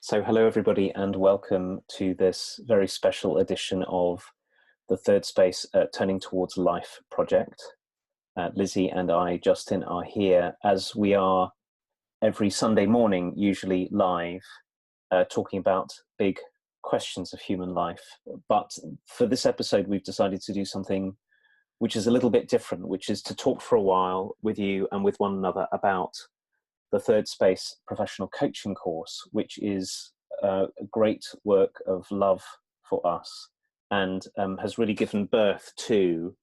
So hello everybody and welcome to this very special edition of the Thirdspace Turning Towards Life project. Lizzie and I, Justin, are here as we are every Sunday morning, usually live, talking about big questions of human life. But for this episode, we've decided to do something which is a little bit different, which is to talk for a while with you and with one another about the Thirdspace professional coaching course, which is a great work of love for us and has really given birth to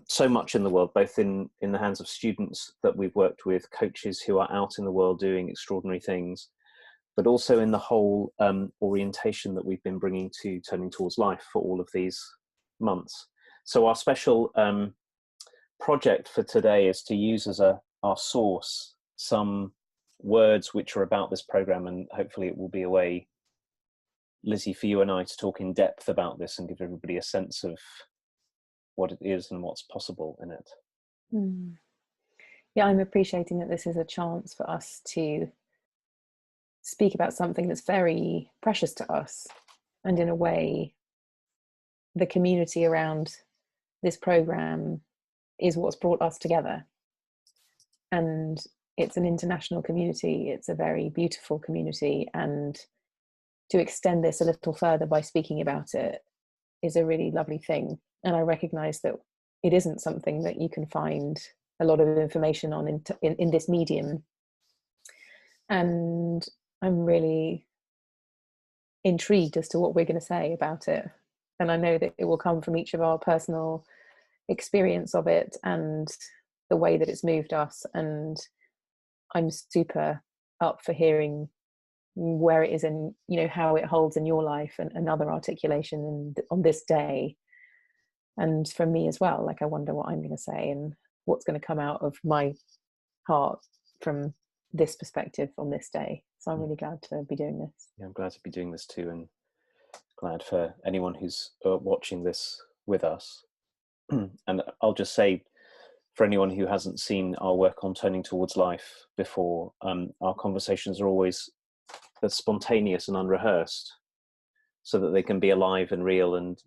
so much in the world, both in the hands of students that we've worked with, coaches who are out in the world doing extraordinary things, but also in the whole orientation that we've been bringing to Turning Towards Life for all of these months. So our special project for today is to use as our source some words which are about this program, and hopefully it will be a way, Lizzie, for you and I to talk in depth about this and give everybody a sense of what it is and what's possible in it. Yeah, I'm appreciating that this is a chance for us to speak about something that's very precious to us, and in a way the community around this program is what's brought us together. And it's an international community, it's a very beautiful community, and to extend this a little further by speaking about it is a really lovely thing. And I recognize that it isn't something that you can find a lot of information on in this medium. And I'm really intrigued as to what we're going to say about it. And I know that it will come from each of our personal experience of it and the way that it's moved us. And I'm super up for hearing where it is and, you know, how it holds in your life and another articulation on this day. And for me as well, like, I wonder what I'm going to say and what's going to come out of my heart from this perspective on this day. So I'm really glad to be doing this. Yeah, I'm glad to be doing this too, and glad for anyone who's watching this with us. And I'll just say, for anyone who hasn't seen our work on Turning Towards Life before, our conversations are always as spontaneous and unrehearsed, so that they can be alive and real. And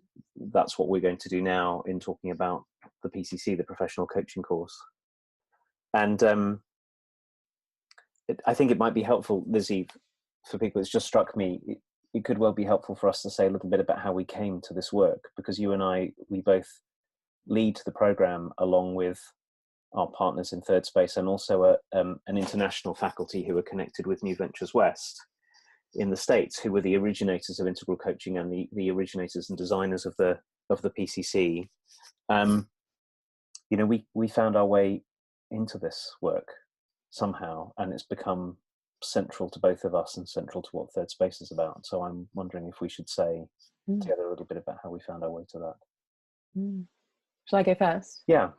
that's what we're going to do now in talking about the PCC, the professional coaching course. And I think it might be helpful, Lizzie, for people, it's just struck me, it could well be helpful for us to say a little bit about how we came to this work, because you and I, we both lead the program along with our partners in Thirdspace, and also an international faculty who are connected with New Ventures West in the States, who were the originators of integral coaching and the originators and designers of the PCC. You know, we found our way into this work somehow, and it's become central to both of us and central to what Thirdspace is about. So I'm wondering if we should say together a little bit about how we found our way to that. Shall I go first? Yeah.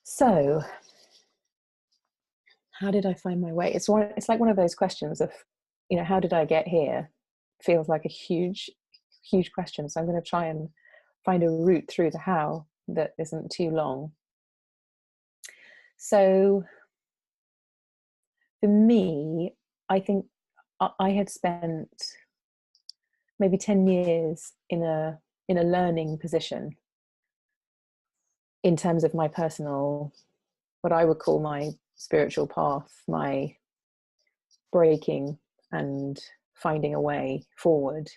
So, how did I find my way? It's like one of those questions of, you know, how did I get here? Feels like a huge question. So I'm going to try and find a route through the how that isn't too long. So for me, I think I had spent maybe 10 years in a learning position in terms of my personal, what I would call my spiritual path, my breaking and finding a way forward.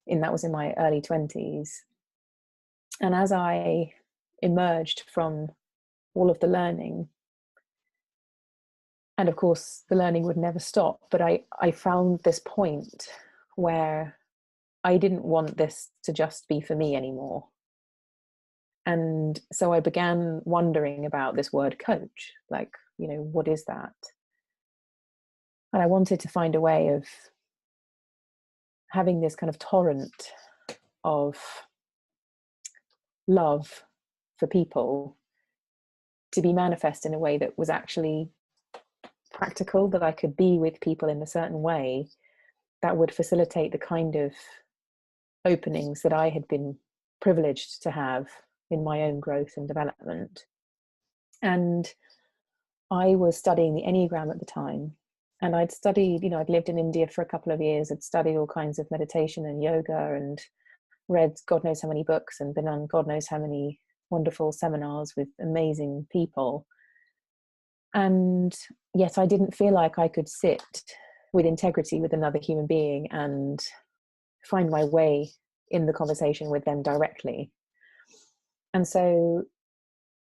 And that was in my early 20s. And as I emerged from all of the learning, and of course the learning would never stop, but I found this point where I didn't want this to just be for me anymore. And so I began wondering about this word coach, like, you know, what is that? And I wanted to find a way of having this kind of torrent of love for people to be manifest in a way that was actually practical, that I could be with people in a certain way that would facilitate the kind of openings that I had been privileged to have in my own growth and development. And I was studying the Enneagram at the time, And I'd studied, I'd lived in India for a couple of years. I'd studied all kinds of meditation and yoga and read God knows how many books and been on God knows how many wonderful seminars with amazing people. And yet I didn't feel like I could sit with integrity with another human being and find my way in the conversation with them directly. And so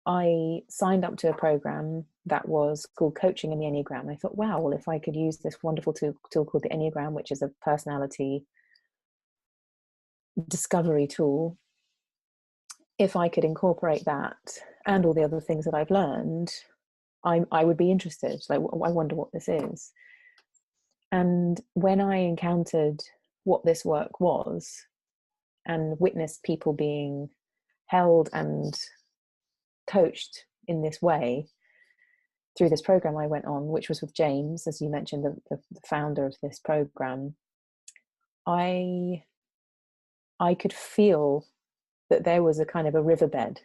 I signed up to a program that was called Coaching in the Enneagram. I thought, wow, well, if I could use this wonderful tool called the Enneagram, which is a personality discovery tool, if I could incorporate that and all the other things that I've learned, I would be interested. Like, I wonder what this is. And when I encountered what this work was and witnessed people being held and coached in this way through this program I went on, which was with James, as you mentioned, the founder of this program, I could feel that there was a kind of a riverbed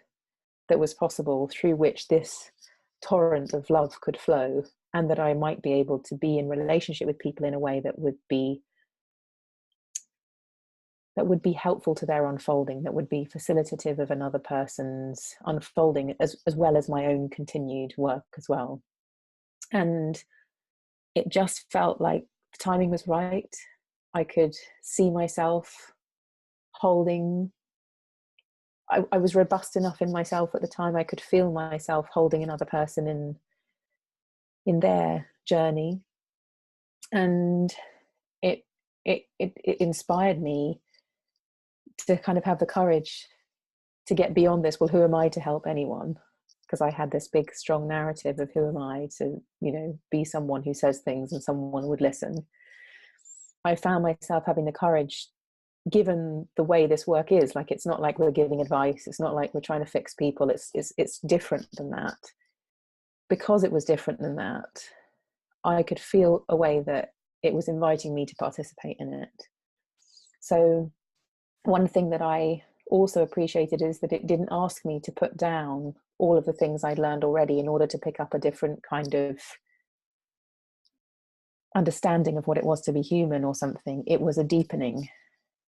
that was possible through which this torrent of love could flow, and that I might be able to be in relationship with people in a way that would be helpful to their unfolding, that would be facilitative of another person's unfolding, as well as my own continued work as well. And it just felt like the timing was right. I could see myself holding, I was robust enough in myself at the time. I could feel myself holding another person in their journey. And it inspired me to kind of have the courage to get beyond this. Well, who am I to help anyone? Because I had this big, strong narrative of who am I to, be someone who says things and someone would listen. I found myself having the courage, given the way this work is. Like, it's not like we're giving advice. It's not like we're trying to fix people. It's different than that. Because it was different than that, I could feel a way that it was inviting me to participate in it. So one thing that I also appreciated is that it didn't ask me to put down all of the things I'd learned already in order to pick up a different kind of understanding of what it was to be human or something. It was a deepening,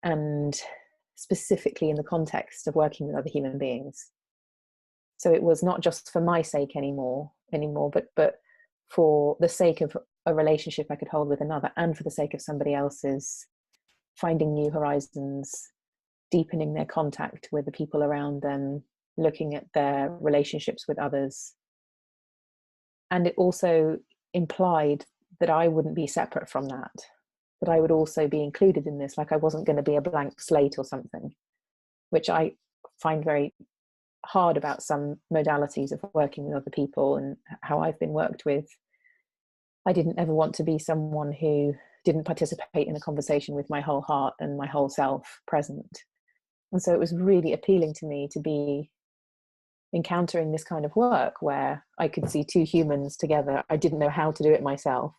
and specifically in the context of working with other human beings. So it was not just for my sake anymore, but for the sake of a relationship I could hold with another, and for the sake of somebody else's finding new horizons, deepening their contact with the people around them, looking at their relationships with others. And it also implied that I wouldn't be separate from that I would also be included in this. Like, I wasn't going to be a blank slate or something, which I find very hard about some modalities of working with other people and how I've been worked with. I didn't ever want to be someone who didn't participate in a conversation with my whole heart and my whole self present. And so it was really appealing to me to be encountering this kind of work where I could see two humans together. I didn't know how to do it myself,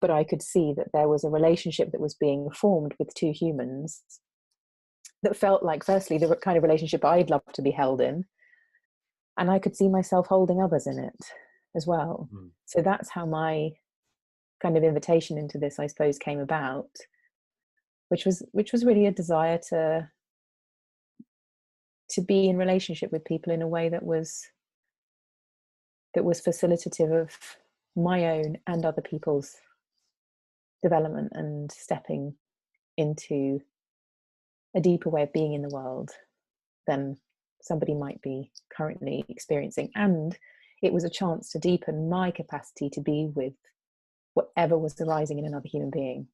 but I could see that there was a relationship that was being formed with two humans that felt like, firstly, the kind of relationship I'd love to be held in. And I could see myself holding others in it as well. Mm. So that's how my kind of invitation into this, I suppose, came about, which was really a desire to be in relationship with people in a way that was facilitative of my own and other people's development and stepping into a deeper way of being in the world than somebody might be currently experiencing. And it was a chance to deepen my capacity to be with whatever was arising in another human being,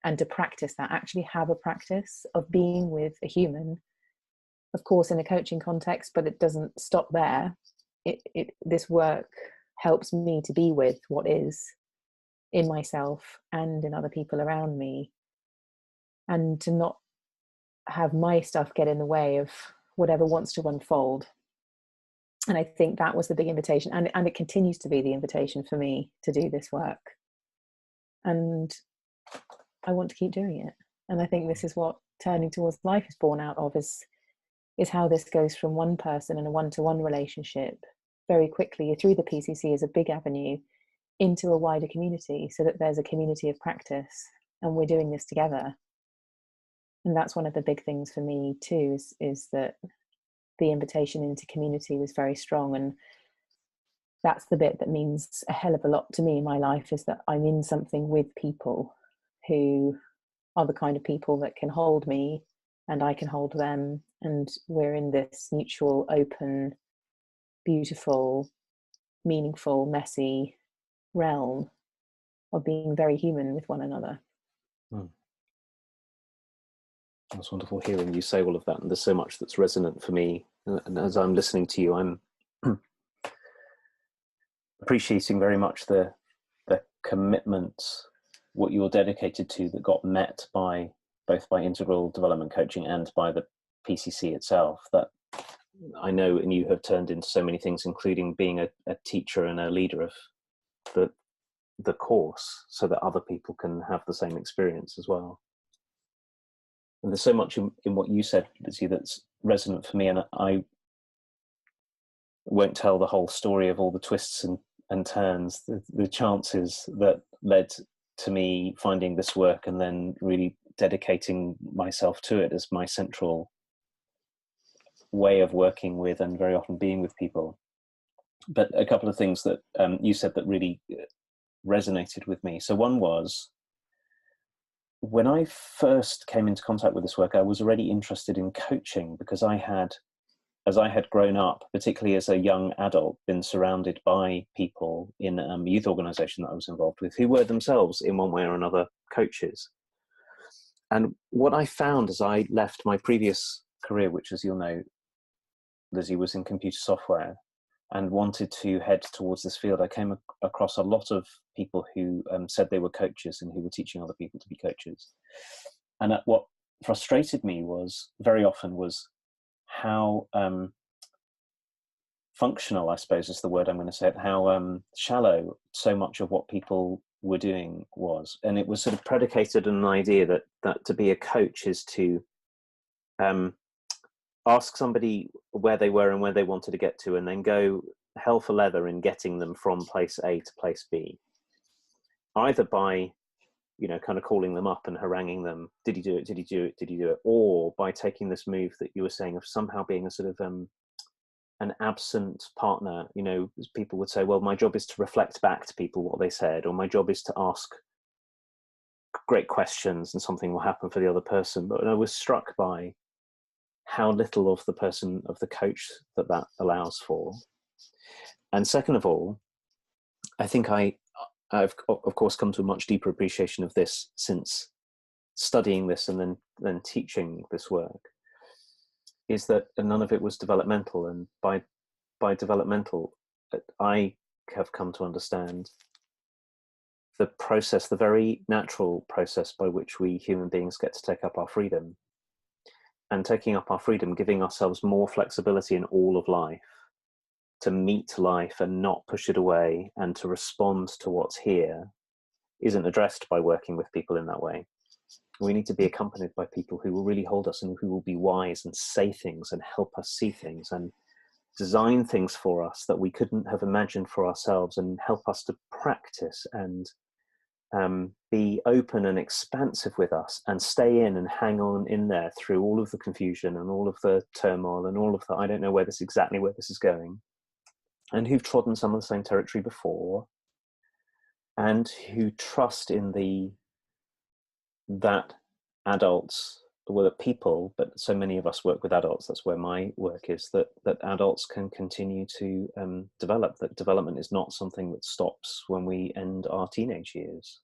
and to practice that, actually have a practice of being with a human, of course in a coaching context, but it doesn't stop there. This work helps me to be with what is in myself and in other people around me, and to not have my stuff get in the way of whatever wants to unfold. And I think that was the big invitation, and it continues to be the invitation for me to do this work. And I want to keep doing it. And I think this is what Turning Towards Life is born out of, is how this goes from one person in a one-to-one relationship very quickly through the PCC is a big avenue into a wider community, so that there's a community of practice and we're doing this together. And that's one of the big things for me too, is that the invitation into community was very strong. And that's the bit that means a hell of a lot to me in my life, is that I'm in something with people who are the kind of people that can hold me and I can hold them. And we're in this mutual, open, beautiful, meaningful, messy realm of being very human with one another. That's wonderful hearing you say all of that, and there's so much that's resonant for me. And as I'm listening to you, I'm appreciating very much the commitment, what you're dedicated to, that got met by both by integral development coaching and by the PCC itself, that I know and you have turned into so many things, including being a teacher and a leader of the course, so that other people can have the same experience as well. And there's so much in what you said, Lizzie, that's resonant for me, and I won't tell the whole story of all the twists and turns, the chances that led to me finding this work and then really dedicating myself to it as my central way of working with and very often being with people. But a couple of things that you said that really resonated with me. So one was, when I first came into contact with this work, I was already interested in coaching, because as I had grown up, particularly as a young adult, been surrounded by people in a youth organisation that I was involved with who were themselves, in one way or another, coaches. And what I found as I left my previous career, which, as you'll know, Lizzie, was in computer software, and wanted to head towards this field, I came across a lot of people who said they were coaches and who were teaching other people to be coaches. And what frustrated me was, very often, was how functional, I suppose is the word I'm going to say it, how shallow so much of what people were doing was. And it was sort of predicated on an idea that to be a coach is to ask somebody where they were and where they wanted to get to, and then go hell for leather in getting them from place A to place B, either by, kind of calling them up and haranguing them, did he do it, did he do it, did he do it, or by taking this move that you were saying of somehow being a sort of an absent partner. People would say, well, my job is to reflect back to people what they said, or my job is to ask great questions and something will happen for the other person. But I was struck by how little of the coach that allows for. And second of all, I think I've of course come to a much deeper appreciation of this since studying this and then teaching this work, is that none of it was developmental. And by developmental, I have come to understand the process, the very natural process by which we human beings get to take up our freedom. And taking up our freedom, giving ourselves more flexibility in all of life, to meet life and not push it away, and to respond to what's here, isn't addressed by working with people in that way. We need to be accompanied by people who will really hold us and who will be wise and say things and help us see things and design things for us that we couldn't have imagined for ourselves, and help us to practice and be open and expansive with us, and stay in and hang on in there through all of the confusion and all of the turmoil and all of the, I don't know where this is going, and who've trodden some of the same territory before, and who trust in that adults, well, that people, but so many of us work with adults, that's where my work is, that adults can continue to develop, that development is not something that stops when we end our teenage years.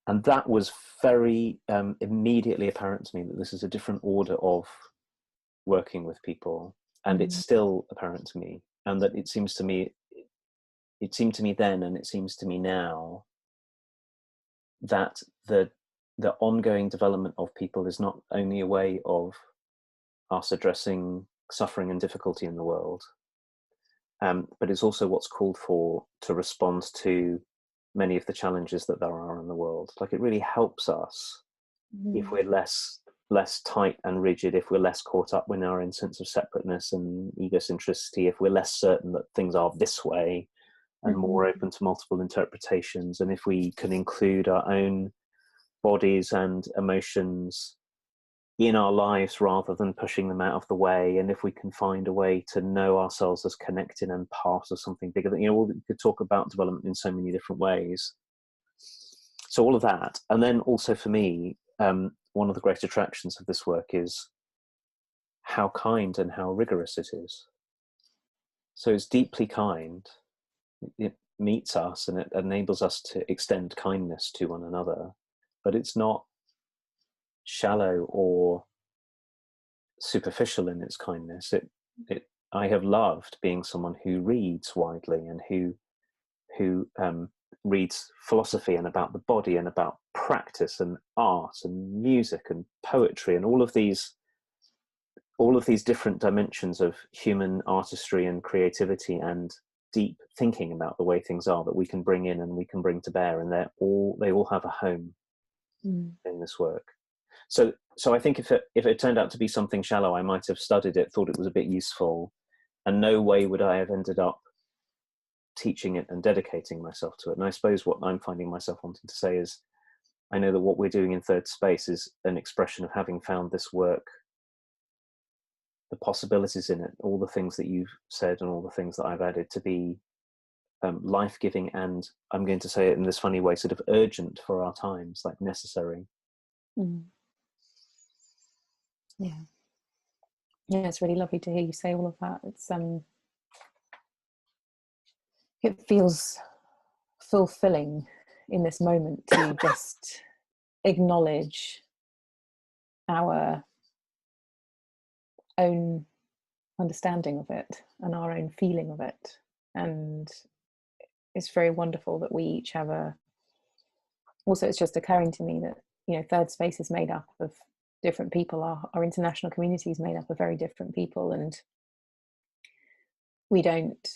And that was very immediately apparent to me, that this is a different order of working with people. And it's still apparent to me, and that it seemed to me then, and it seems to me now, that the ongoing development of people is not only a way of us addressing suffering and difficulty in the world, but it's also what's called for to respond to many of the challenges that there are in the world. Like, it really helps us if we're less tight and rigid, if we're less caught up in our own sense of separateness and egocentricity, if we're less certain that things are this way, and more open to multiple interpretations. And if we can include our own bodies and emotions in our lives rather than pushing them out of the way, and if we can find a way to know ourselves as connected and part of something bigger, you know, we could talk about development in so many different ways. So all of that. And then also for me, one of the great attractions of this work is how kind and how rigorous it is. So it's deeply kind. It meets us and it enables us to extend kindness to one another, but it's not shallow or superficial in its kindness. I have loved being someone who reads widely and who reads philosophy and about the body and about practice and art and music and poetry and all of these different dimensions of human artistry and creativity and deep thinking about the way things are that we can bring in and we can bring to bear, and they all have a home in this work. So I think if it turned out to be something shallow, I might have studied it, thought it was a bit useful, and no way would I have ended up teaching it and dedicating myself to it. And I suppose what I'm finding myself wanting to say is, I know that what we're doing in Thirdspace is an expression of having found this work, the possibilities in it, all the things that you've said and all the things that I've added, to be life-giving, and I'm going to say it in this funny way, sort of urgent for our times, like necessary. Yeah, it's really lovely to hear you say all of that. It's it feels fulfilling in this moment to just acknowledge our own understanding of it and our own feeling of it. And it's very wonderful that we each have also, it's just occurring to me that, you know, Thirdspace is made up of different people. Our international community is made up of very different people, and we don't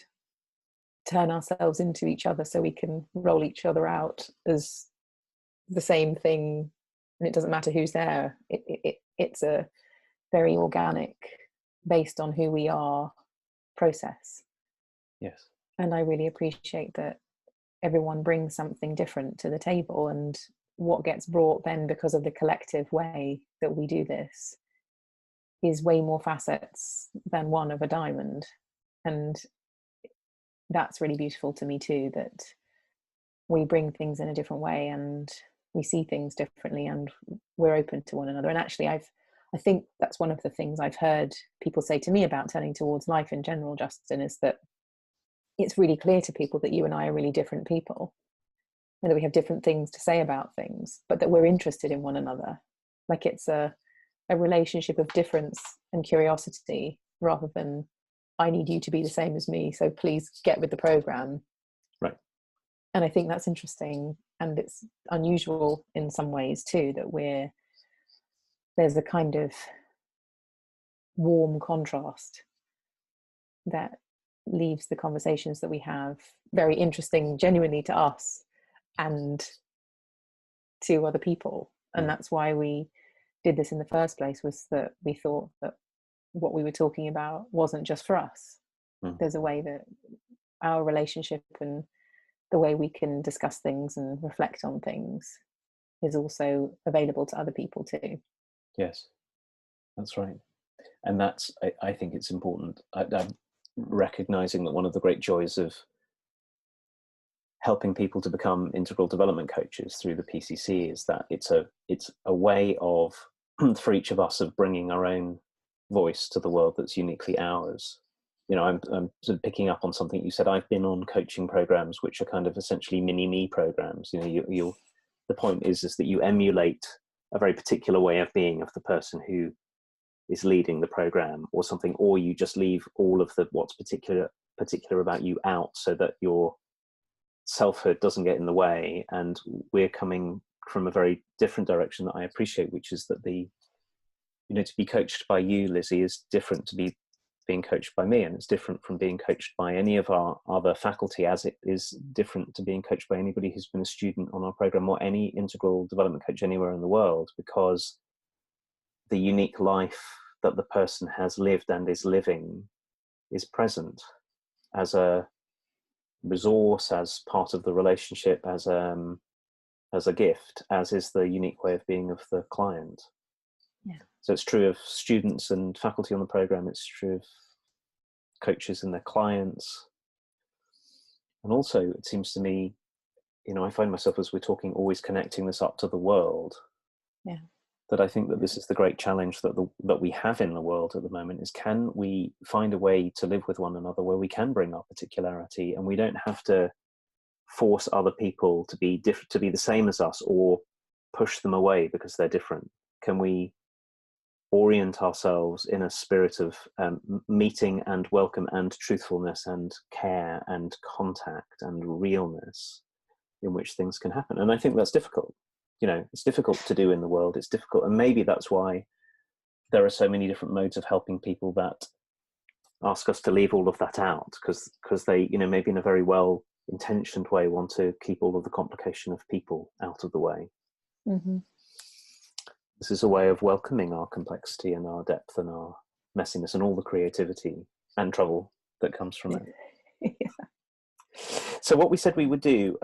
turn ourselves into each other so we can roll each other out as the same thing, and it doesn't matter who's there. It's a very organic, based on who we are, process. Yes. And I really appreciate that everyone brings something different to the table, and what gets brought then, because of the collective way that we do this, is way more facets than one of a diamond. And that's really beautiful to me too, that we bring things in a different way and we see things differently and we're open to one another. And actually I think that's one of the things I've heard people say to me about turning towards life in general, Justin, is that it's really clear to people that you and I are really different people, and that we have different things to say about things, but that we're interested in one another. Like it's a relationship of difference and curiosity, rather than I need you to be the same as me, so please get with the program. Right. And I think that's interesting, and it's unusual in some ways too, that there's a kind of warm contrast that leaves the conversations that we have very interesting, genuinely to us and to other people. And that's why we did this in the first place, was that we thought that what we were talking about wasn't just for us. There's a way that our relationship and the way we can discuss things and reflect on things is also available to other people too. Yes, that's right. And that's, I think it's important. I'm recognizing that one of the great joys of helping people to become integral development coaches through the PCC is that it's a way of, for each of us, of bringing our own voice to the world that's uniquely ours. You know, I'm sort of picking up on something you said. I've been on coaching programs which are kind of essentially mini-me programs. You know, the point is that you emulate a very particular way of being of the person who is leading the program or something, or you just leave all of the what's particular about you out, so that your selfhood doesn't get in the way. And we're coming from a very different direction that I appreciate, which is that to be coached by you, Lizzie, is different to being coached by me, and it's different from being coached by any of our other faculty, as it is different to being coached by anybody who's been a student on our program or any integral development coach anywhere in the world, because the unique life that the person has lived and is living is present as a resource, as part of the relationship, as a gift, as is the unique way of being of the client. Yeah. So it's true of students and faculty on the program. It's true of coaches and their clients. And also, it seems to me, I find myself, as we're talking, always connecting this up to the world. Yeah. That I think that this is the great challenge that we have in the world at the moment, is can we find a way to live with one another where we can bring our particularity, and we don't have to force other people to be the same as us, or push them away because they're different. Can we orient ourselves in a spirit of meeting and welcome and truthfulness and care and contact and realness, in which things can happen? And I think that's difficult. It's difficult to do in the world. It's difficult. And maybe that's why there are so many different modes of helping people that ask us to leave all of that out, because they, maybe in a very well intentioned way, want to keep all of the complication of people out of the way. Mm-hmm. This is a way of welcoming our complexity and our depth and our messiness and all the creativity and trouble that comes from it. Yeah. So what we said we would do,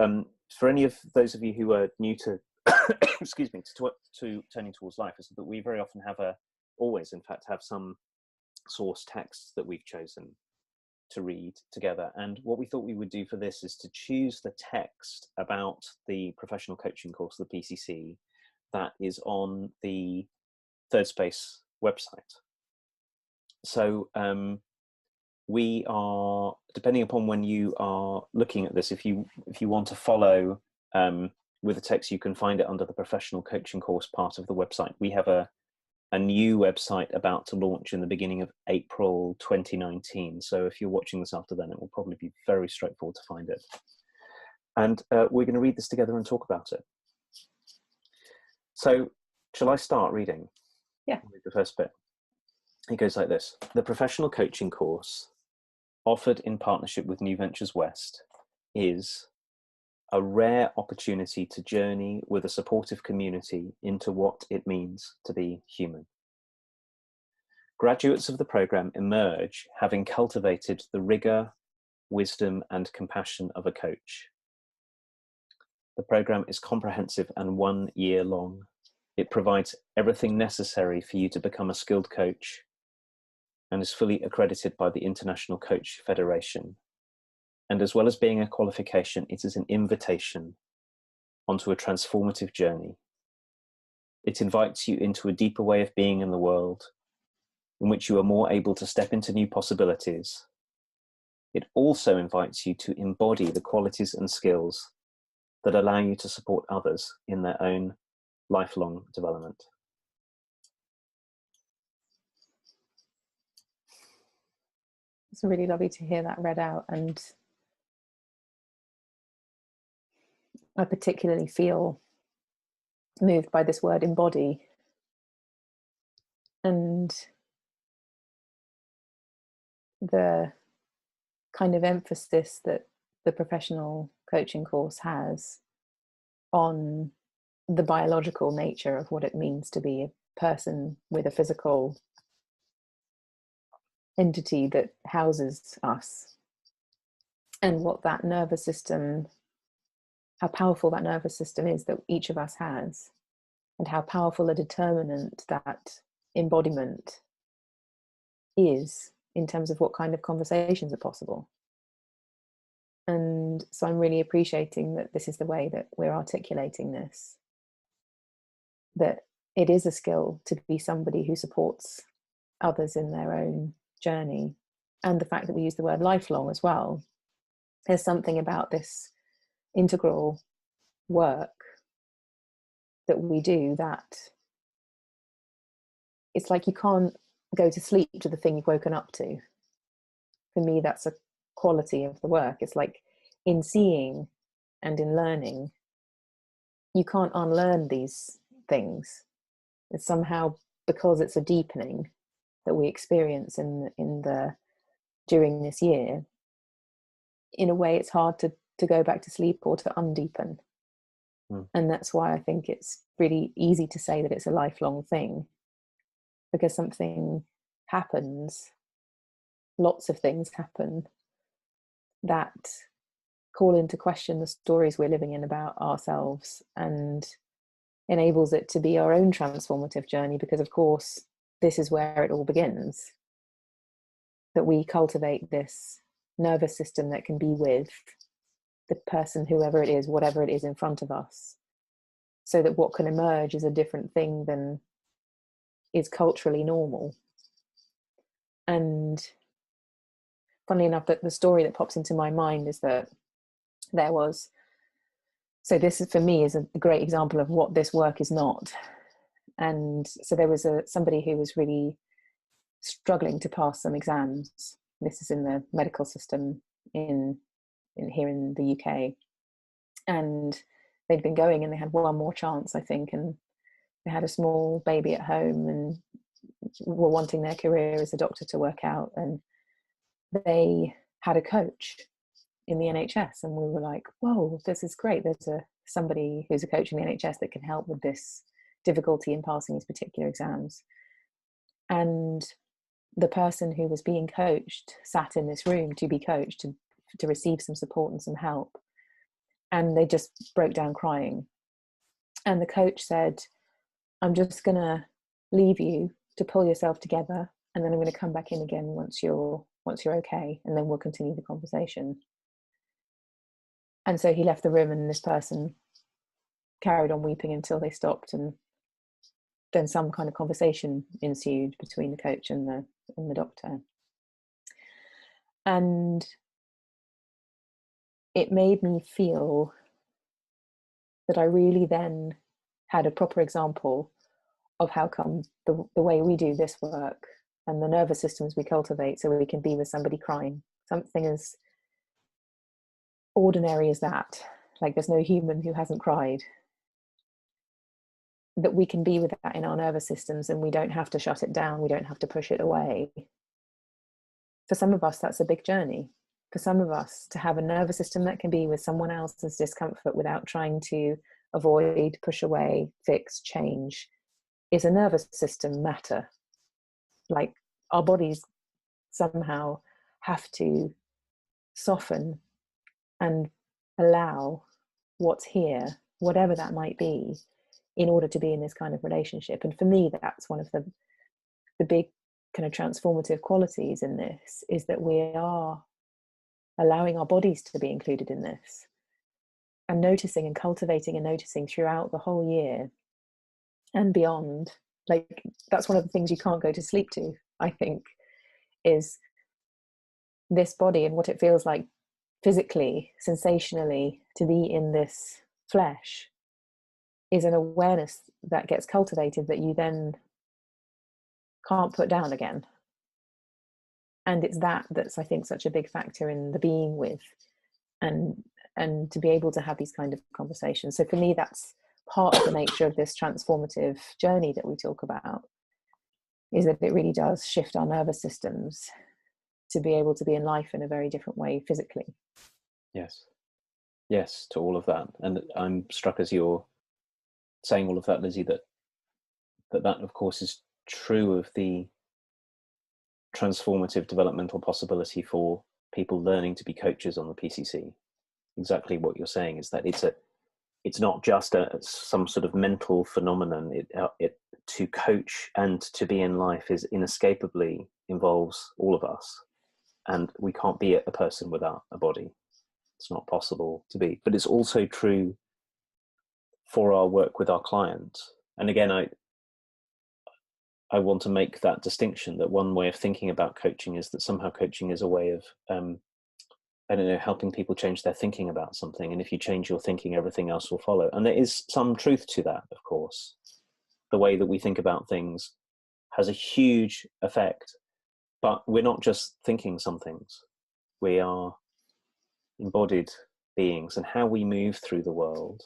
for any of those of you who are new to excuse me, to Turning Towards Life, is that we very often always in fact have some source texts that we've chosen to read together. And what we thought we would do for this is to choose the text about the professional coaching course, the PCC, that is on the Thirdspace website. So we are, depending upon when you are looking at this, if you want to follow with the text, you can find it under the professional coaching course part of the website. We have a new website about to launch in the beginning of April 2019. So if you're watching this after then, it will probably be very straightforward to find it. And we're going to read this together and talk about it. So shall I start reading? Yeah. I'll read the first bit. It goes like this. The professional coaching course, offered in partnership with New Ventures West, is a rare opportunity to journey with a supportive community into what it means to be human. Graduates of the program emerge having cultivated the rigor, wisdom, and compassion of a coach. The program is comprehensive and 1 year long. It provides everything necessary for you to become a skilled coach and is fully accredited by the International Coach Federation. And as well as being a qualification, it is an invitation onto a transformative journey. It invites you into a deeper way of being in the world, in which you are more able to step into new possibilities. It also invites you to embody the qualities and skills that allow you to support others in their own lifelong development. It's really lovely to hear that read out, and I particularly feel moved by this word embody, and the kind of emphasis that the professional coaching course has on the biological nature of what it means to be a person with a physical entity that houses us, and what that nervous system, how powerful that nervous system is that each of us has, and how powerful a determinant that embodiment is in terms of what kind of conversations are possible. And so I'm really appreciating that this is the way that we're articulating this, that it is a skill to be somebody who supports others in their own journey. And the fact that we use the word lifelong as well. There's something about this integral work that we do that it's like you can't go to sleep to the thing you've woken up to. For me, that's a quality of the work. It's like in seeing and in learning, you can't unlearn these things. It's somehow, because it's a deepening that we experience during this year, in a way it's hard to go back to sleep or to undeepen. And that's why I think it's really easy to say that it's a lifelong thing, because something happens, lots of things happen that call into question the stories we're living in about ourselves, and enables it to be our own transformative journey, because of course this is where it all begins, that we cultivate this nervous system that can be with the person, whoever it is, whatever it is in front of us, so that what can emerge is a different thing than is culturally normal. And funnily enough, that the story that pops into my mind is that there was, so this is, for me, is a great example of what this work is not. And so there was somebody who was really struggling to pass some exams. This is in the medical system in here in the UK, and they'd been going, and they had one more chance, I think, and they had a small baby at home and were wanting their career as a doctor to work out, and they had a coach in the NHS, and we were like, whoa, this is great, there's somebody who's a coach in the NHS that can help with this difficulty in passing these particular exams. And the person who was being coached sat in this room to be coached, to receive some support and some help, and they just broke down crying. And the coach said, I'm just gonna leave you to pull yourself together, and then I'm going to come back in again once you're okay, and then we'll continue the conversation. And so he left the room, and this person carried on weeping until they stopped, and then some kind of conversation ensued between the coach and the doctor. And it made me feel that I really then had a proper example of how come the way we do this work and the nervous systems we cultivate so we can be with somebody crying, something as ordinary as that, like there's no human who hasn't cried, that we can be with that in our nervous systems, and we don't have to shut it down, we don't have to push it away. For some of us, that's a big journey. For some of us, to have a nervous system that can be with someone else's discomfort without trying to avoid, push away, fix, change, is a nervous system matter. Like, our bodies somehow have to soften and allow what's here, whatever that might be, in order to be in this kind of relationship. And for me, that's one of the big kind of transformative qualities in this, is that we are allowing our bodies to be included in this, and noticing and cultivating and noticing throughout the whole year and beyond. Like, that's one of the things you can't go to sleep to, I think, is this body and what it feels like physically, sensationally, to be in this flesh, is an awareness that gets cultivated that you then can't put down again. And it's that's, I think, such a big factor in the being with, and to be able to have these kind of conversations. So for me, that's part of the nature of this transformative journey that we talk about, is that it really does shift our nervous systems to be able to be in life in a very different way physically. Yes, to all of that. And I'm struck as you're saying all of that, Lizzie, that of course is true of the transformative developmental possibility for people learning to be coaches on the PCC. Exactly what you're saying is that it's not just some sort of mental phenomenon. It to coach and to be in life is inescapably involves all of us, and we can't be a person without a body. It's not possible to be. But it's also true for our work with our clients. And again, I want to make that distinction, that one way of thinking about coaching is that somehow coaching is a way of helping people change their thinking about something. And if you change your thinking, everything else will follow. And there is some truth to that, of course. The way that we think about things has a huge effect, but we're not just thinking some things. We are embodied beings, and how we move through the world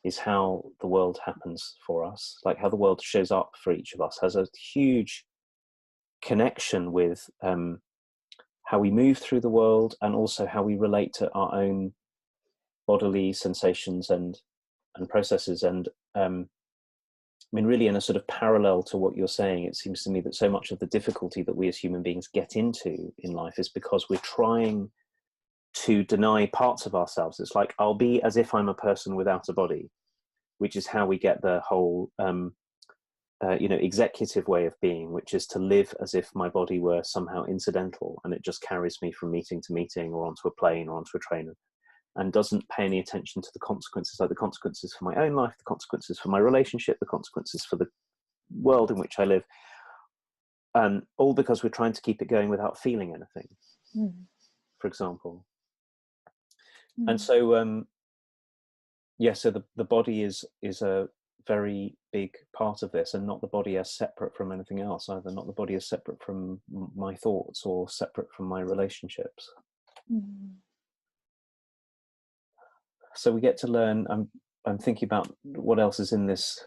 is how the world happens for us. Like, how the world shows up for each of us has a huge connection with how we move through the world, and also how we relate to our own bodily sensations and processes. And I mean, really, in a sort of parallel to what you're saying, it seems to me that so much of the difficulty that we as human beings get into in life is because we're trying to deny parts of ourselves. It's like, I'll be as if I'm a person without a body, which is how we get the whole executive way of being, which is to live as if my body were somehow incidental and it just carries me from meeting to meeting or onto a plane or onto a train, and doesn't pay any attention to the consequences, like the consequences for my own life, the consequences for my relationship, the consequences for the world in which I live, all because we're trying to keep it going without feeling anything, for example. And so so the body is a very big part of this, and not the body as separate from anything else either, not the body as separate from my thoughts or separate from my relationships. So we get to learn. I'm thinking about what else is in this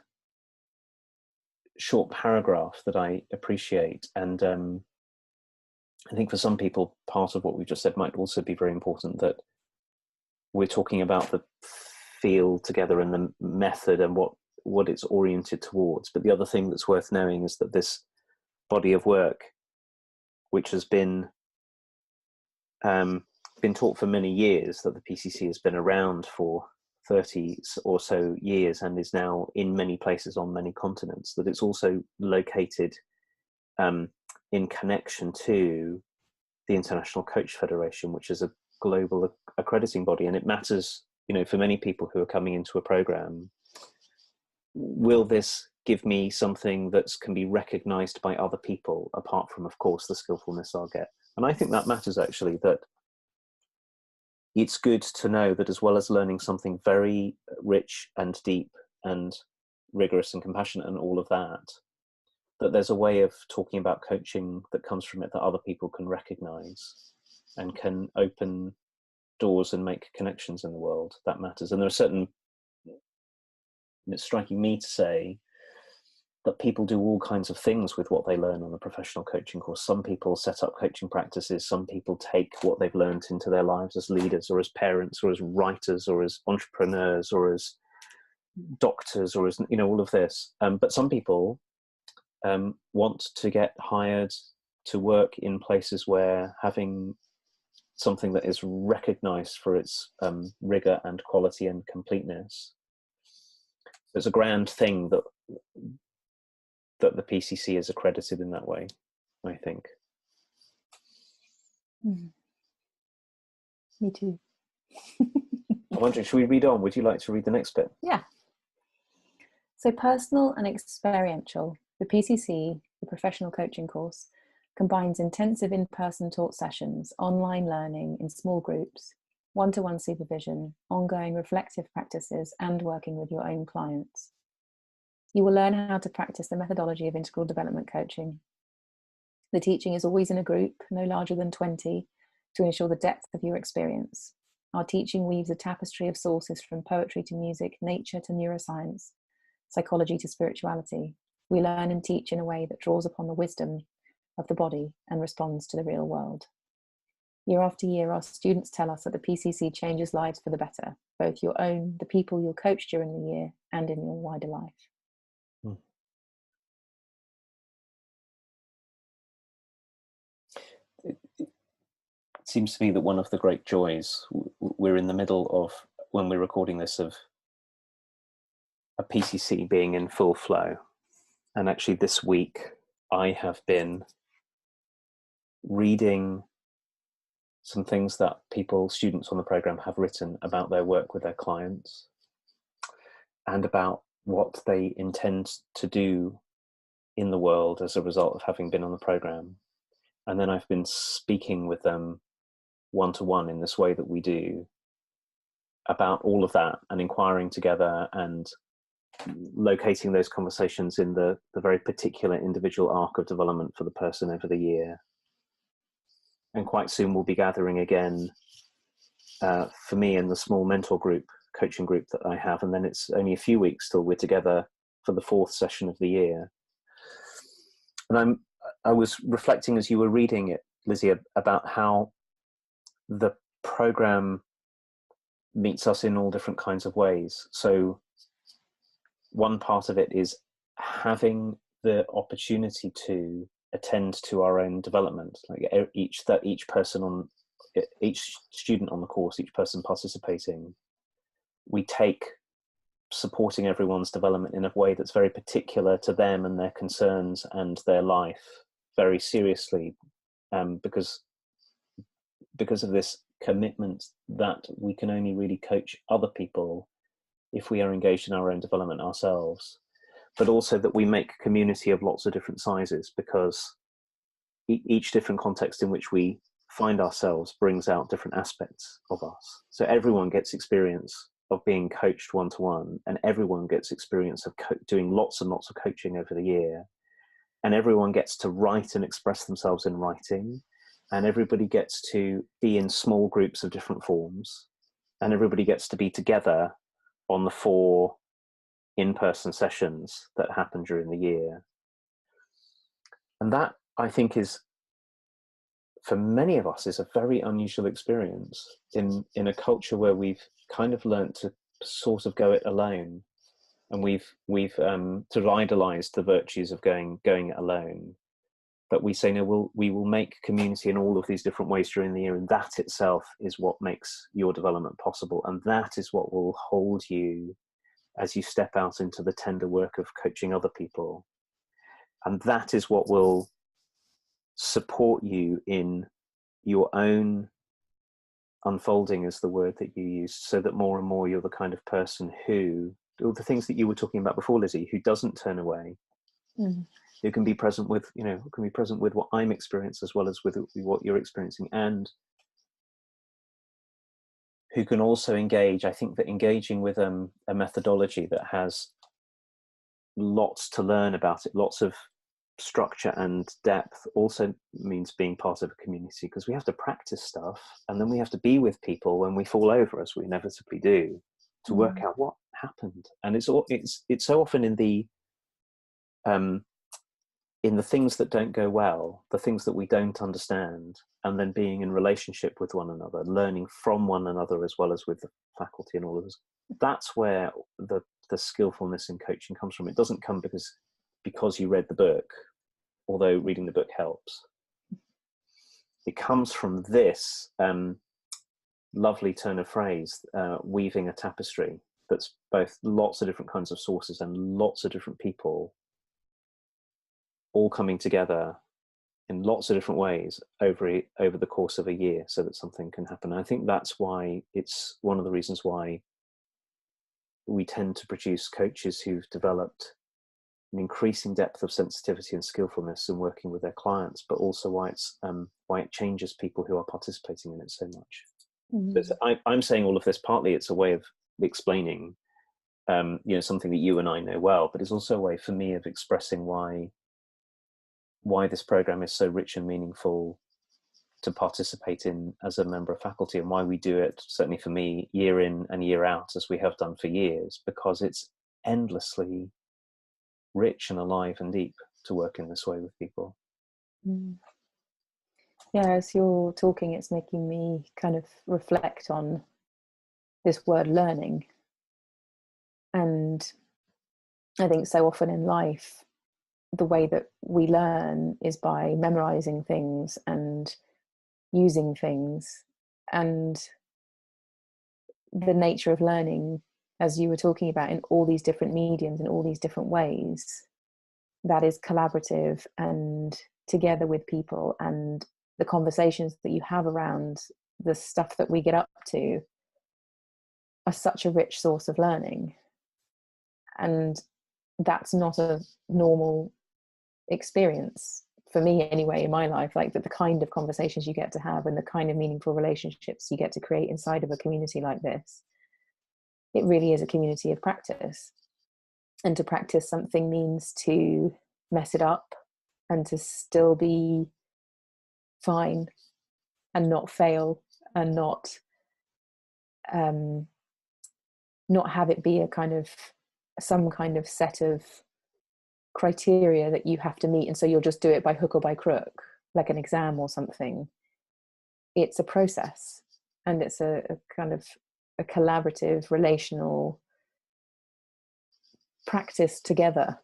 short paragraph that I appreciate, and I think for some people part of what we've just said might also be very important, that we're talking about the feel together and the method and what it's oriented towards. But the other thing that's worth knowing is that this body of work, which has been taught for many years, that the PCC has been around for 30 or so years and is now in many places on many continents, that it's also located in connection to the International Coach Federation, which is a global accrediting body. And it matters, for many people who are coming into a program, will this give me something that can be recognized by other people, apart from, of course, the skillfulness I'll get? And I think that matters, actually, that it's good to know that as well as learning something very rich and deep and rigorous and compassionate and all of that, that there's a way of talking about coaching that comes from it that other people can recognize and can open doors and make connections in the world. That matters. And there are certain, it's striking me to say that people do all kinds of things with what they learn on a professional coaching course. Some people set up coaching practices. Some people take what they've learned into their lives as leaders or as parents or as writers or as entrepreneurs or as doctors or as, all of this. But some people want to get hired to work in places where having something that is recognized for its rigor and quality and completeness. There's a grand thing that the PCC is accredited in that way, I think. Me too. I'm wondering, should we read on? Would you like to read the next bit? Yeah. So personal and experiential, the PCC, the professional coaching course, combines intensive in-person taught sessions, online learning in small groups, one-to-one supervision, ongoing reflective practices, and working with your own clients. You will learn how to practice the methodology of integral development coaching. The teaching is always in a group, no larger than 20, to ensure the depth of your experience. Our teaching weaves a tapestry of sources from poetry to music, nature to neuroscience, psychology to spirituality. We learn and teach in a way that draws upon the wisdom of the body and responds to the real world. Year after year, our students tell us that the PCC changes lives for the better, both your own, the people you'll coach during the year, and in your wider life. It seems to me that one of the great joys, we're in the middle of, when we're recording this, of a PCC being in full flow. And actually this week I have been reading some things that students on the program have written about their work with their clients and about what they intend to do in the world as a result of having been on the program. And then I've been speaking with them one-to-one in this way that we do about all of that, and inquiring together and locating those conversations in the very particular individual arc of development for the person over the year. And quite soon we'll be gathering again for me in the small mentor group, coaching group that I have. And then it's only a few weeks till we're together for the 4th session of the year. And I was reflecting as you were reading it, Lizzie, about how the program meets us in all different kinds of ways. So one part of it is having the opportunity to attend to our own development. Like each person each student on the course, each person participating, we take supporting everyone's development in a way that's very particular to them and their concerns and their life very seriously, because of this commitment that we can only really coach other people if we are engaged in our own development ourselves, but also that we make community of lots of different sizes, because each different context in which we find ourselves brings out different aspects of us. So everyone gets experience of being coached one-to-one, and everyone gets experience of doing lots and lots of coaching over the year, and everyone gets to write and express themselves in writing, and everybody gets to be in small groups of different forms, and everybody gets to be together on the 4 in-person sessions that happen during the year. And that, I think, is, for many of us, is a very unusual experience in a culture where we've kind of learnt to sort of go it alone, and we've sort of idolized the virtues of going it alone. But we say, no, we will make community in all of these different ways during the year, and that itself is what makes your development possible, and that is what will hold you as you step out into the tender work of coaching other people, and that is what will support you in your own unfolding, is the word that you used, so that more and more you're the kind of person who, all the things that you were talking about before, Lizzie, who doesn't turn away, who can be present with, can be present with what I'm experiencing as well as with what you're experiencing, and who can also engage. I think that engaging with a methodology that has lots to learn about it, lots of structure and depth, also means being part of a community, because we have to practice stuff, and then we have to be with people when we fall over, as we inevitably do, to work out what happened. And it's so often in the things that don't go well, the things that we don't understand, and then being in relationship with one another, learning from one another as well as with the faculty and all of this. That's where the skillfulness in coaching comes from. It doesn't come because you read the book, although reading the book helps. It comes from this lovely turn of phrase, weaving a tapestry that's both lots of different kinds of sources and lots of different people all coming together in lots of different ways over the course of a year, so that something can happen. And I think that's why, it's one of the reasons why we tend to produce coaches who've developed an increasing depth of sensitivity and skillfulness in working with their clients, but also why it changes people who are participating in it so much. So I'm saying all of this, partly it's a way of explaining something that you and I know well, but it's also a way for me of expressing why this program is so rich and meaningful to participate in as a member of faculty, and why we do it, certainly for me, year in and year out, as we have done for years, because it's endlessly rich and alive and deep to work in this way with people. Yeah, as you're talking, it's making me kind of reflect on this word learning. And I think so often in life, the way that we learn is by memorizing things and using things. And the nature of learning, as you were talking about, in all these different mediums, in all these different ways, that is collaborative and together with people, and the conversations that you have around the stuff that we get up to are such a rich source of learning. And that's not a normal experience for me anyway in my life, like that the kind of conversations you get to have and the kind of meaningful relationships you get to create inside of a community like this, it really is a community of practice. And to practice something means to mess it up and to still be fine and not fail and not have it be some kind of set of criteria that you have to meet, and so you'll just do it by hook or by crook, like an exam or something. It's a process, and it's a kind of a collaborative, relational practice together,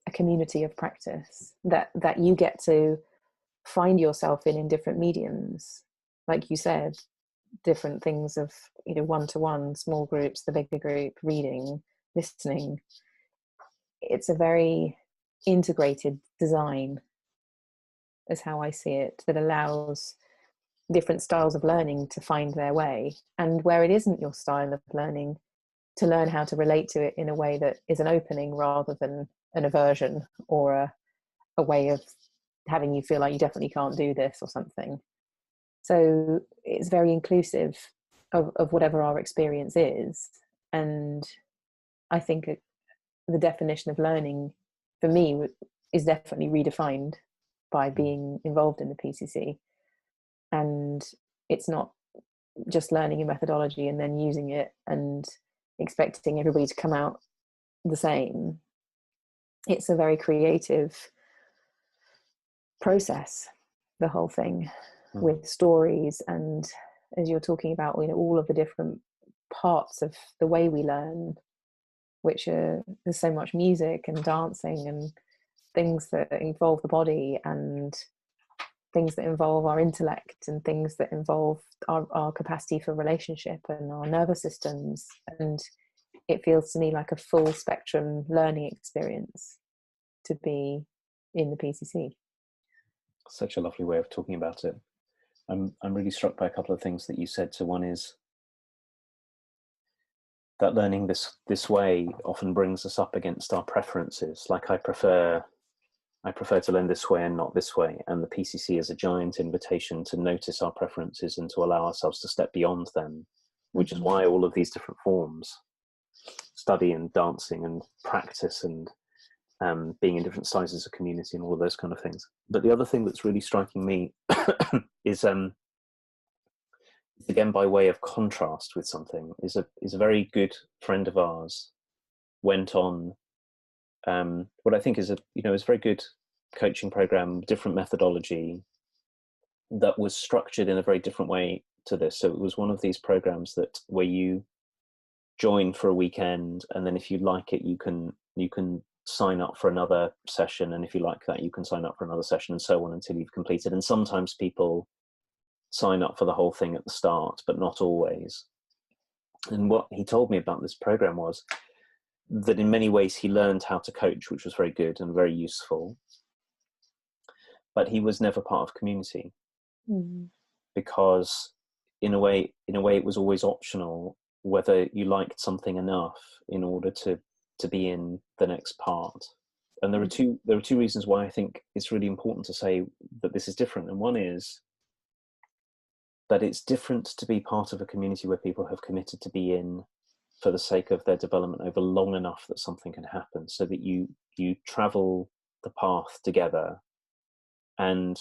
a community of practice that you get to find yourself in different mediums. like you said, different things of, one-to-one, small groups, the bigger group, reading, listening. It's a very integrated design, is how I see it, that allows different styles of learning to find their way, and where it isn't your style of learning, to learn how to relate to it in a way that is an opening rather than an aversion, or a way of having you feel like you definitely can't do this or something. So it's very inclusive of whatever our experience is. And I think the definition of learning for me is definitely redefined by being involved in the PCC. And it's not just learning a methodology and then using it and expecting everybody to come out the same. It's a very creative process, the whole thing, with stories, and as you're talking about, all of the different parts of the way we learn, which there's so much music and dancing and things that involve the body, and things that involve our intellect, and things that involve our capacity for relationship and our nervous systems. And it feels to me like a full spectrum learning experience to be in the PCC. Such a lovely way of talking about it. I'm really struck by a couple of things that you said. So one is that learning this way often brings us up against our preferences. Like I prefer to learn this way and not this way. And the PCC is a giant invitation to notice our preferences and to allow ourselves to step beyond them, which is why all of these different forms, study and dancing and practice and being in different sizes of community and all of those kind of things. But the other thing that's really striking me is again, by way of contrast with something, is a very good friend of ours went on what I think is a very good coaching program, different methodology that was structured in a very different way to this. So it was one of these programs that where you join for a weekend, and then if you like it, you can sign up for another session, and if you like that, you can sign up for another session, and so on until you've completed. And sometimes people sign up for the whole thing at the start, but not always. And what he told me about this program was that in many ways he learned how to coach, which was very good and very useful, but he was never part of community because in a way it was always optional whether you liked something enough in order to be in the next part. And there are two reasons why I think it's really important to say that this is different. And one is that it's different to be part of a community where people have committed to be in for the sake of their development over long enough that something can happen, so that you travel the path together, and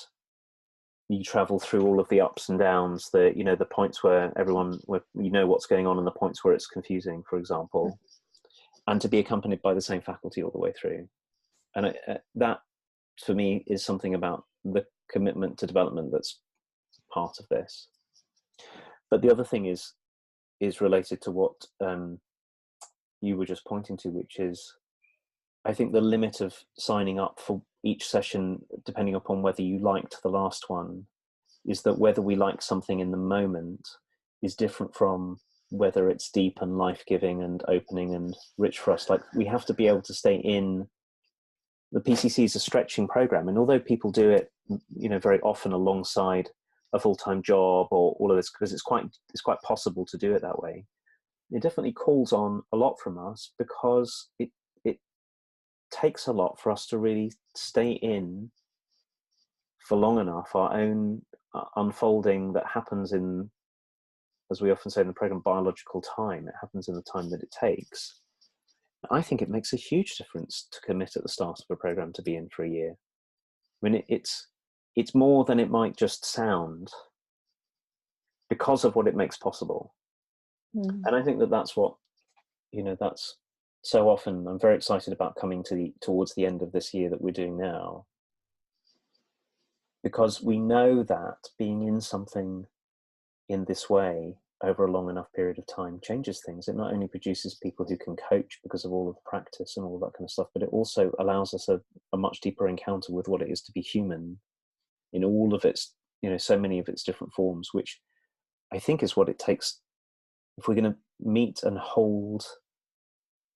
you travel through all of the ups and downs, the points where what's going on and the points where it's confusing, for example, and to be accompanied by the same faculty all the way through. And that for me is something about the commitment to development that's part of this. But the other thing is related to what you were just pointing to, which is, I think the limit of signing up for each session, depending upon whether you liked the last one, is that whether we like something in the moment is different from whether it's deep and life-giving and opening and rich for us. Like, we have to be able to stay in. The PCC is a stretching program, and although people do it, very often alongside a full-time job or all of this, because it's quite possible to do it that way, it definitely calls on a lot from us, because it takes a lot for us to really stay in for long enough. Our own unfolding that happens in, as we often say in the program, biological time. It happens in the time that it takes. I think it makes a huge difference to commit at the start of a program to be in for a year. I mean, it's more than it might just sound, because of what it makes possible. And I think that's what, that's so often, I'm very excited about coming towards the end of this year that we're doing now, because we know that being in something in this way over a long enough period of time changes things. It not only produces people who can coach because of all of the practice and all that kind of stuff, but it also allows us a much deeper encounter with what it is to be human in all of its so many of its different forms, which I think is what it takes if we're going to meet and hold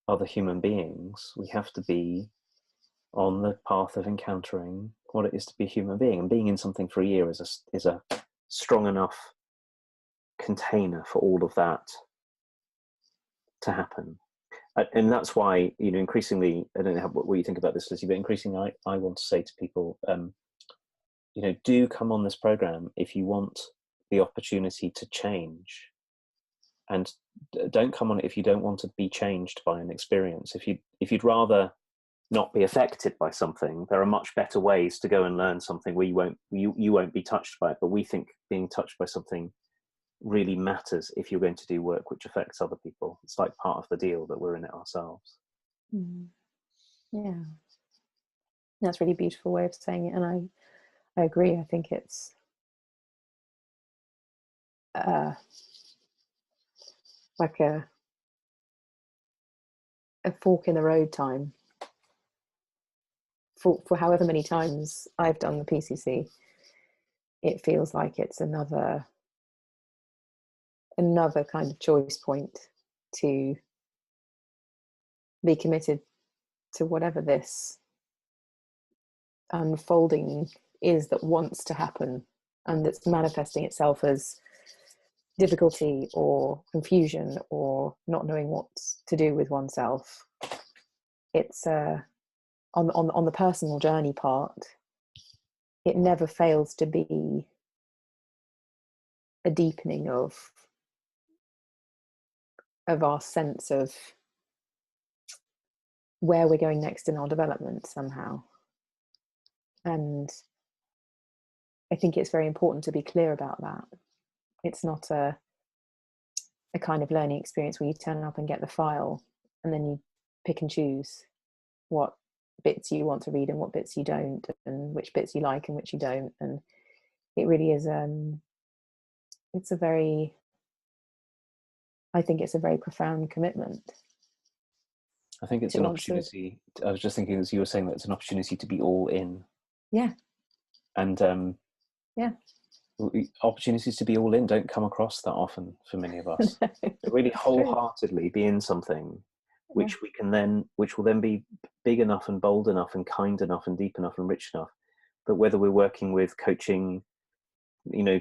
other human beings. We have to be on the path of encountering what it is to be a human being, and being in something for a year is a strong enough container for all of that to happen. And that's why, increasingly, I don't know what you think about this, Lizzie, but increasingly I want to say to people, do come on this program if you want the opportunity to change, and don't come on it if you don't want to be changed by an experience. If you'd rather not be affected by something, there are much better ways to go and learn something where you won't be touched by it. But we think being touched by something really matters if you're going to do work which affects other people. It's like part of the deal that we're in it ourselves. Yeah, that's a really beautiful way of saying it, and I agree. I think it's like a fork in the road time for however many times I've done the PCC. It feels like it's another kind of choice point to be committed to whatever this unfolding is that wants to happen, and that's manifesting itself as difficulty or confusion or not knowing what to do with oneself. It's on the personal journey part, it never fails to be a deepening of our sense of where we're going next in our development somehow. And I think it's very important to be clear about that. It's not a kind of learning experience where you turn up and get the file and then you pick and choose what bits you want to read and what bits you don't, and which bits you like and which you don't. And it really is I think it's a very profound commitment. I think it's an opportunity. I was just thinking, as you were saying, that it's an opportunity to be all in. Yeah. And yeah, opportunities to be all in don't come across that often for many of us. To really wholeheartedly be in something which will then be big enough and bold enough and kind enough and deep enough and rich enough that whether we're working with coaching,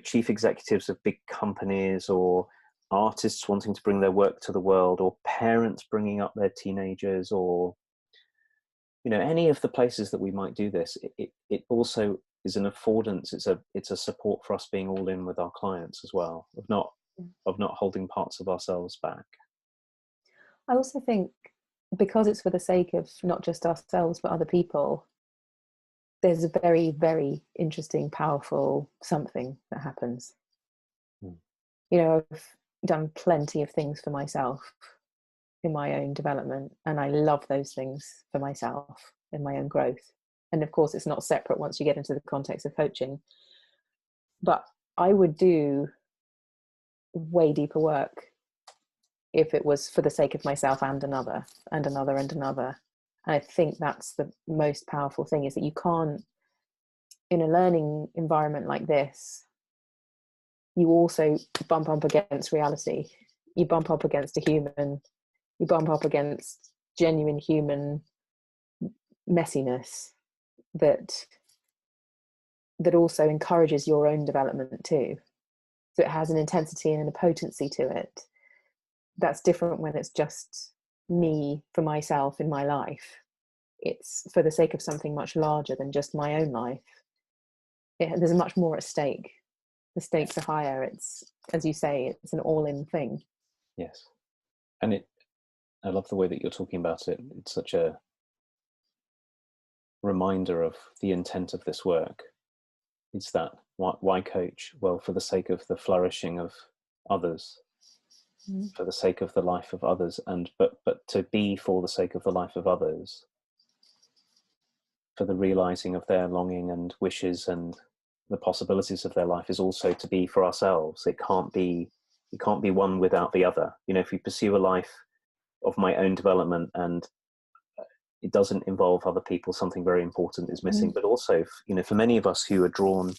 chief executives of big companies, or artists wanting to bring their work to the world, or parents bringing up their teenagers, or any of the places that we might do this, it also is an affordance. It's a support for us being all in with our clients as well, of not holding parts of ourselves back. I also think because it's for the sake of not just ourselves but other people, there's a very, very interesting, powerful something that happens. I've done plenty of things for myself in my own development, and I love those things for myself in my own growth. And of course, it's not separate once you get into the context of coaching. But I would do way deeper work if it was for the sake of myself and another, and another, and another. And I think that's the most powerful thing, is that you can't, in a learning environment like this, you also bump up against reality. You bump up against a human. You bump up against genuine human messiness that also encourages your own development too. So it has an intensity and a potency to it that's different when it's just me for myself in my life. It's for the sake of something much larger than just my own life. There's much more at stake. The stakes are higher. It's, as you say, it's an all-in thing. Yes. And I love the way that you're talking about it. It's such a reminder of the intent of this work. It's that, why coach? Well, for the sake of the flourishing of others, for the sake of the life of others, but to be for the sake of the life of others, for the realizing of their longing and wishes and the possibilities of their life, is also to be for ourselves. It can't be one without the other. If we pursue a life of my own development and it doesn't involve other people, something very important is missing. But also, for many of us who are drawn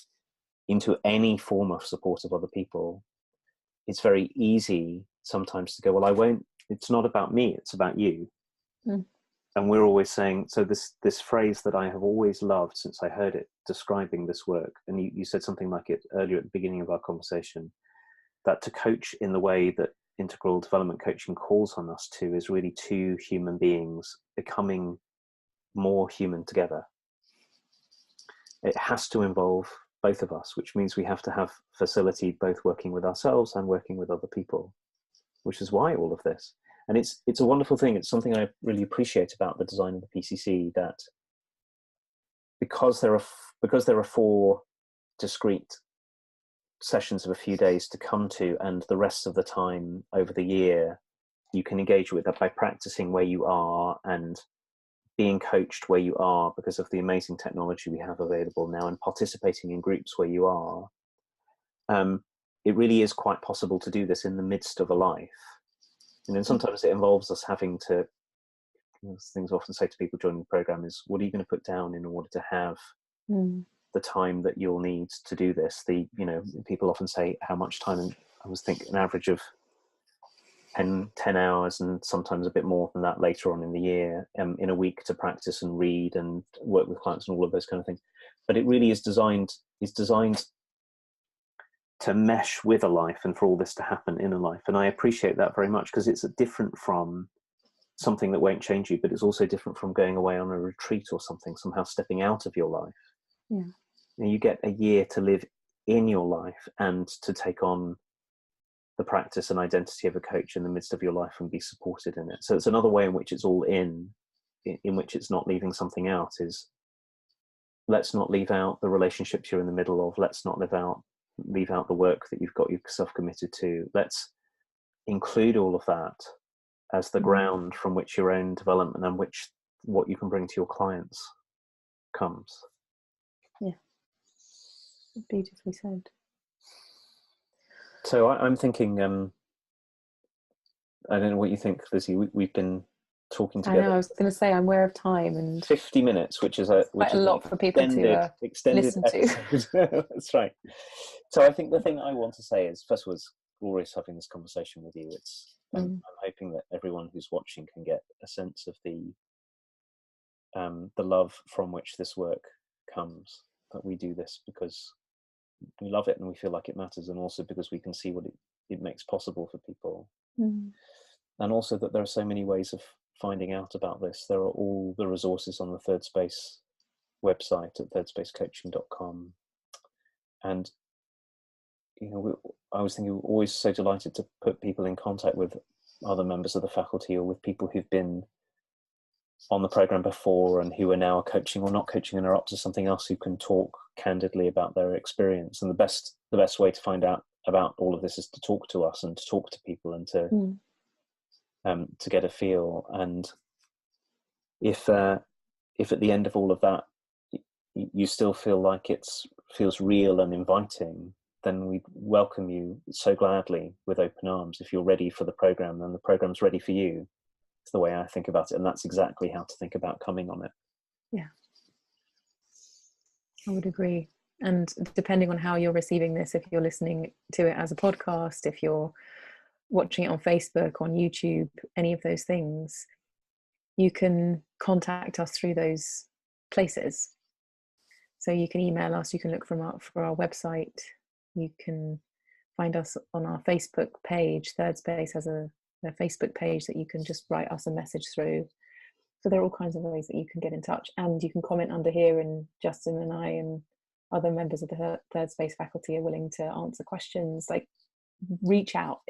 into any form of support of other people, it's very easy sometimes to go, well, I won't, it's not about me, it's about you. Mm. And we're always saying, so this phrase that I have always loved since I heard it describing this work, and you said something like it earlier at the beginning of our conversation, that to coach in the way that integral development coaching calls on us to is really two human beings becoming more human together. It has to involve both of us, which means we have to have facility both working with ourselves and working with other people, which is why all of this. And it's a wonderful thing. It's something I really appreciate about the design of the PCC, that because there are 4 discrete sessions of a few days to come to, and the rest of the time over the year you can engage with that by practicing where you are and being coached where you are because of the amazing technology we have available now, and participating in groups where you are. It really is quite possible to do this in the midst of a life. And then sometimes it involves us having to, things I often say to people joining the program is, what are you going to put down in order to have the time that you'll need to do this? People often say how much time, and I was thinking an average of 10 hours, and sometimes a bit more than that later on in the year, in a week, to practice and read and work with clients and all of those kind of things. But it really is designed to mesh with a life and for all this to happen in a life. And I appreciate that very much, because it's different from something that won't change you, but it's also different from going away on a retreat or something, somehow stepping out of your life. Yeah. And you get a year to live in your life and to take on the practice and identity of a coach in the midst of your life and be supported in it. So it's another way in which it's all in which it's not leaving something out. Is, let's not leave out the relationships you're in the middle of. Let's not leave out the work that you've got yourself committed to. Let's include all of that as the ground from which your own development and what you can bring to your clients comes. Yeah, beautifully said. So I'm thinking, I don't know what you think, Lizzie. We've been talking together. I know, I was going to say, I'm aware of time, and 50 minutes, which is quite a lot for people to extended listen episode. to. That's right. So I think the thing I want to say is, first of all, it's glorious having this conversation with you. I'm hoping that everyone who's watching can get a sense of the love from which this work comes, that we do this because we love it and we feel like it matters, and also because we can see what it makes possible for people. And also that there are so many ways of finding out about this. There are all the resources on the Thirdspace website at thirdspacecoaching.com. And I was thinking, we're always so delighted to put people in contact with other members of the faculty, or with people who've been on the program before and who are now coaching or not coaching and are up to something else, who can talk candidly about their experience. And the best way to find out about all of this is to talk to us and to talk to people and to get a feel. And if at the end of all of that you still feel like it feels real and inviting, then we welcome you so gladly with open arms. If you're ready for the program, then the program's ready for you. It's the way I think about it, and that's exactly how to think about coming on it. Yeah, I would agree. And depending on how you're receiving this, if you're listening to it as a podcast, if you're watching it on Facebook, on YouTube, any of those things, you can contact us through those places. So you can email us, you can look for our website, you can find us on our Facebook page. Thirdspace has a Facebook page that you can just write us a message through. So there are all kinds of ways that you can get in touch, and you can comment under here, and Justin and I and other members of the Thirdspace faculty are willing to answer questions. Like, reach out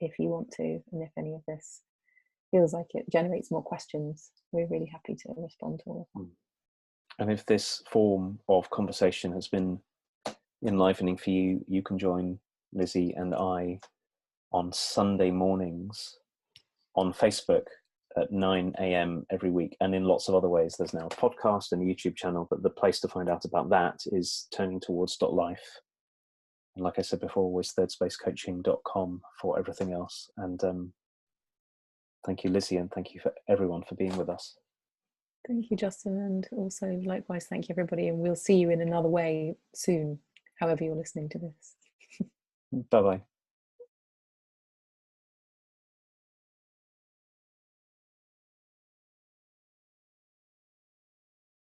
if you want to, and if any of this feels like it generates more questions, we're really happy to respond to all of them. And if this form of conversation has been enlivening for you, you can join Lizzie and I on Sunday mornings on Facebook at 9 a.m. every week, and in lots of other ways. There's now a podcast and a YouTube channel, but the place to find out about that is turningtowards.life. And like I said before, always thirdspacecoaching.com for everything else. And thank you, Lizzie, and thank you for everyone for being with us. Thank you, Justin, and also likewise thank you, everybody, and we'll see you in another way soon, however you're listening to this. Bye bye.